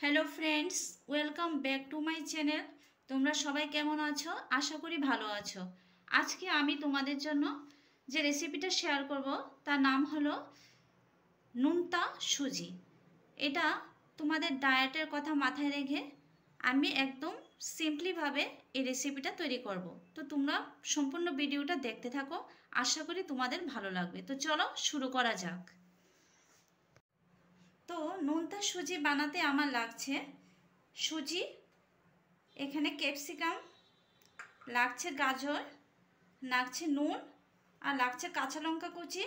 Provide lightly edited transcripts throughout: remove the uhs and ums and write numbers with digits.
Hello friends, welcome back to my channel. তোমরা সবাই কেমন আছো? আশা করি ভালো আছো। আজকে আমি তোমাদের জন্য যে রেসিপিটা শেয়ার করব তার নাম হলো নোনতা সুজি। এটা তোমাদের ডায়েটের কথা মাথায় রেখে আমি একদম সিম্পলিভাবে এই রেসিপিটা তৈরি করব। তো তোমরা সম্পূর্ণ ভিডিওটা দেখতে থাকো, আশা করি তোমাদের ভালো লাগবে। তো চলো শুরু করা যাক। তো নোনতা সুজি বানাতে আমার লাগছে সুজি, এখানে ক্যাপসিকাম, লাগছে গাজর, লাগছে নুন, আর লাগছে কাঁচা লঙ্কা কুচি,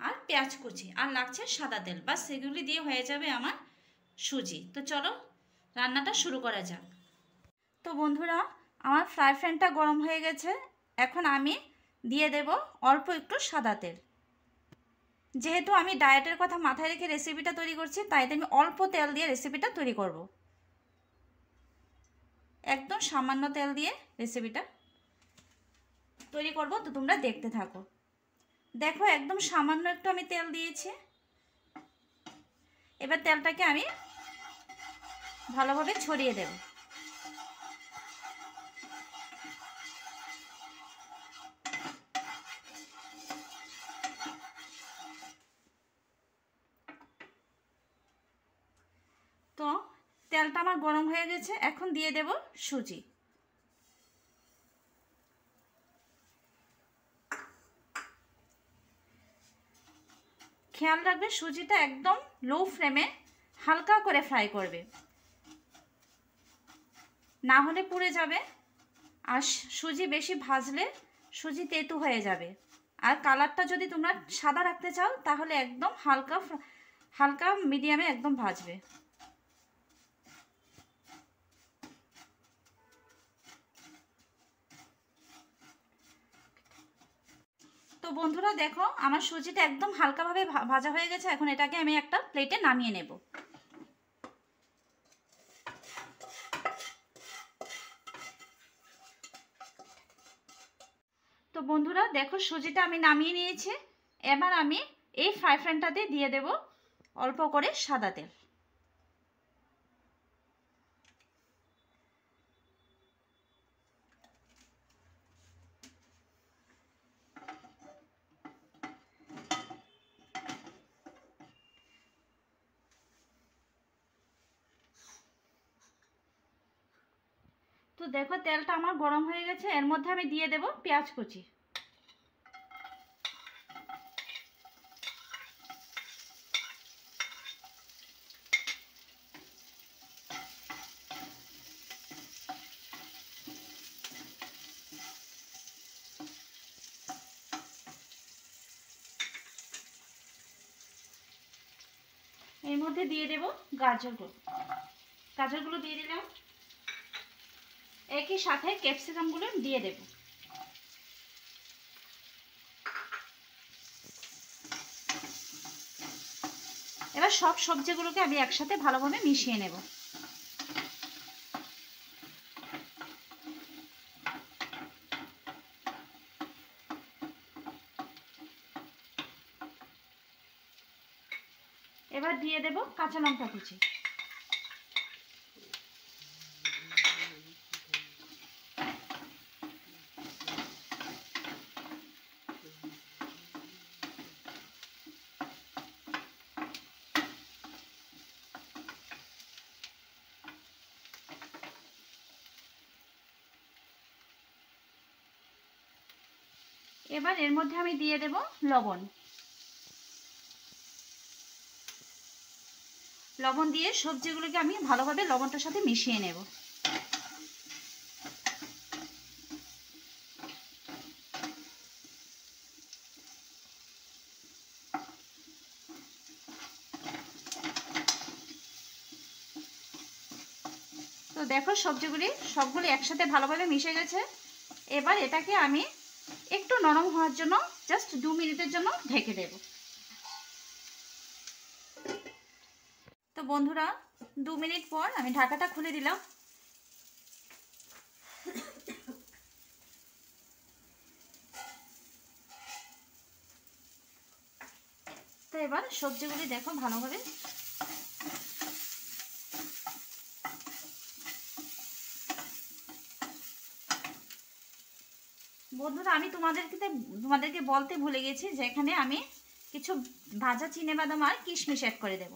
আর পেঁয়াজ কুচি, আর লাগছে সাদা তেল। বাস সেগুলি দিয়ে হয়ে যাবে আমার সুজি। তো চলো রান্নাটা শুরু করা যাক। তো বন্ধুরা, আমার ফ্রাই প্যানটা গরম হয়ে গেছে। এখন আমি দিয়ে দেব অল্প একটু সাদা তেল। যেহেতু আমি ডায়েটের কথা মাথায় রেখে রেসিপিটা তৈরি করছি, তাই আমি অল্প তেল দিয়ে রেসিপিটা তৈরি করব। একদম সামান্য তেল দিয়ে রেসিপিটা তৈরি করব। তো তোমরা দেখতে থাকো। দেখো, একদম সামান্য একটু আমি তেল দিয়েছি। এবার তেলটাকে আমি ভালোভাবে ছড়িয়ে দেব। তো তেলটা আমার গরম হয়ে গেছে, এখন দিয়ে দেব সুজি। খেয়াল রাখবে সুজিটা একদম লো ফ্লেমে হালকা করে ফ্রাই করবে, না হলে পুড়ে যাবে। আর সুজি বেশি ভাজলে সুজি তেতো হয়ে যাবে। আর কালারটা যদি তোমরা সাদা রাখতে চাও তাহলে একদম হালকা হালকা মিডিয়ামে একদম ভাজবে। তো বন্ধুরা দেখো, আমার সুজিটা একদম হালকাভাবে ভাজা হয়ে গেছে। এখন এটাকে আমি একটা প্লেটে নামিয়ে নেব। তো বন্ধুরা দেখো, সুজিটা আমি নামিয়ে নিয়েছি। এবার আমি এই ফ্রাই প্যানটাতে দিয়ে দেব অল্প করে সাদা তেল। তো দেখো, তেলটা আমার গরম হয়ে গেছে। এর মধ্যে আমি দিয়ে দেব পেঁয়াজ কুচি। এর মধ্যে দিয়ে দেব গাজরগুলো দিয়ে দিলাম। একই সাথে ক্যাপসিকামগুলো দিয়ে দেব। এবার সব সবজিগুলোকে আমি একসাথে ভালোভাবে মিশিয়ে নেব। এবার দিয়ে দেব কাঁচা লঙ্কা কুচি। এবার এর মধ্যে আমি দিয়ে দেব লবণ। লবণ দিয়ে সবজিগুলোকে আমি ভালোভাবে লবণটার সাথে মিশিয়ে নেব। তো দেখো, সবগুলি একসাথে ভালোভাবে মিশে গেছে। এবার এটাকে আমি একটু নরম হওয়ার জন্য জাস্ট 2 মিনিটের জন্য ঢেকে দেব। তো বন্ধুরা, 2 মিনিট পর আমি ঢাকাটা খুলে দিলাম। তো এবার সবজিগুলি দেখো ভালোভাবে বন্ধুরা আমি তোমাদেরকে বলতে ভুলে গেছি যে এখানে আমি কিছু ভাজা চিনেবাদাম আর কিশমিশ অ্যাড করে দেব।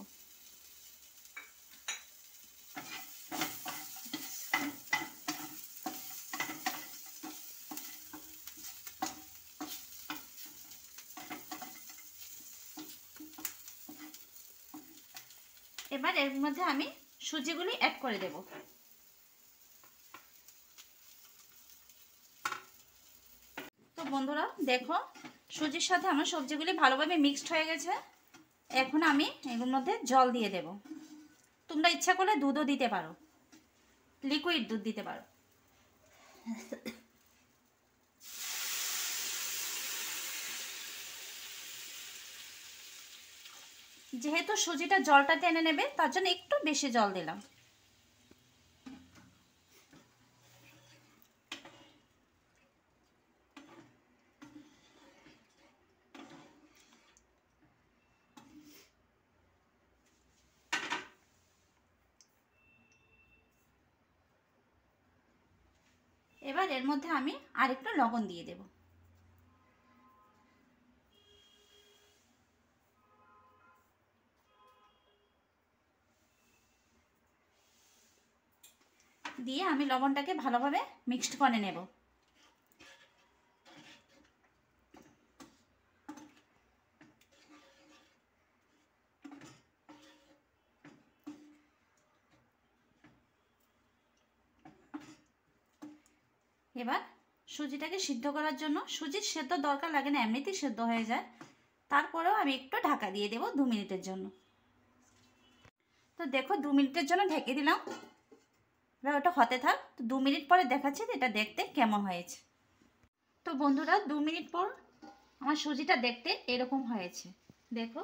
এবার এর মধ্যে আমি সুজিগুলি অ্যাড করে দেব। তো বন্ধুরা দেখো সুজির সাথে আমার সবজিগুলি ভালোভাবে মিক্সড হয়ে গেছে। এখন আমি এর মধ্যে জল দিয়ে দেব। তোমরা ইচ্ছা করলে দুধও দিতে পারো, লিকুইড দুধ দিতে পারো। যেহেতু সুজিটা জলটা টেনে নেবে তার জন্য একটু বেশি জল দিলাম। এবার এর মধ্যে আমি আরেকটু লবণ দিয়ে দেব। দিয়ে আমি লবণটাকে ভালোভাবে মিক্সড করে নেব। এবার সুজিটাকে সিদ্ধ করার জন্য, সুজির সেদ্ধ দরকার লাগে না, এমনিতেই সেদ্ধ হয়ে যায়, তারপরেও আমি একটু ঢাকা দিয়ে দেব 2 মিনিটের জন্য। তো দেখো 2 মিনিটের জন্য ঢেকে দিলাম। এবার ওটা হতে থাক। তো 2 মিনিট পরে দেখাচ্ছি এটা দেখতে কেমন হয়েছে। তো বন্ধুরা 2 মিনিট পর আমার সুজিটা দেখতে এরকম হয়েছে, দেখো।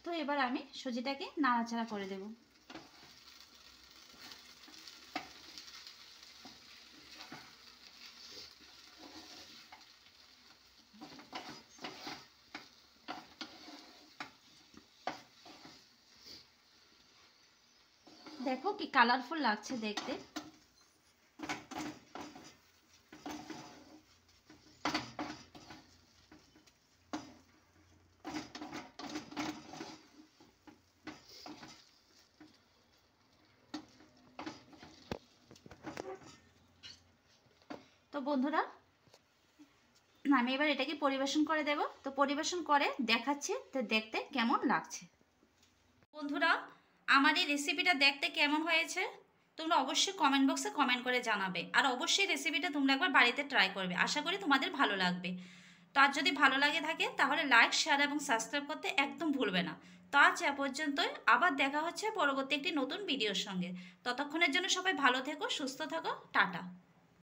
তো এবার আমি সুজিটাকে নাড়াচাড়া করে দেব। দেখো কি কালারফুল লাগছে দেখতে। তো বন্ধুরা আমি এবার এটাকে পরিবেশন করে দেব। তো পরিবেশন করে দেখাচ্ছি তো দেখতে কেমন লাগছে। বন্ধুরা আমার এই রেসিপিটা দেখতে কেমন হয়েছে তোমরা অবশ্যই কমেন্ট বক্সে কমেন্ট করে জানাবে। আর অবশ্যই রেসিপিটা তোমরা একবার বাড়িতে ট্রাই করবে, আশা করি তোমাদের ভালো লাগবে। তো আর যদি ভালো লাগে থাকে তাহলে লাইক, শেয়ার এবং সাবস্ক্রাইব করতে একদম ভুলবে না। তো আজ এ পর্যন্তই, আবার দেখা হচ্ছে পরবর্তী একটি নতুন ভিডিওর সঙ্গে। ততক্ষণের জন্য সবাই ভালো থেকো, সুস্থ থাকো, টাটা।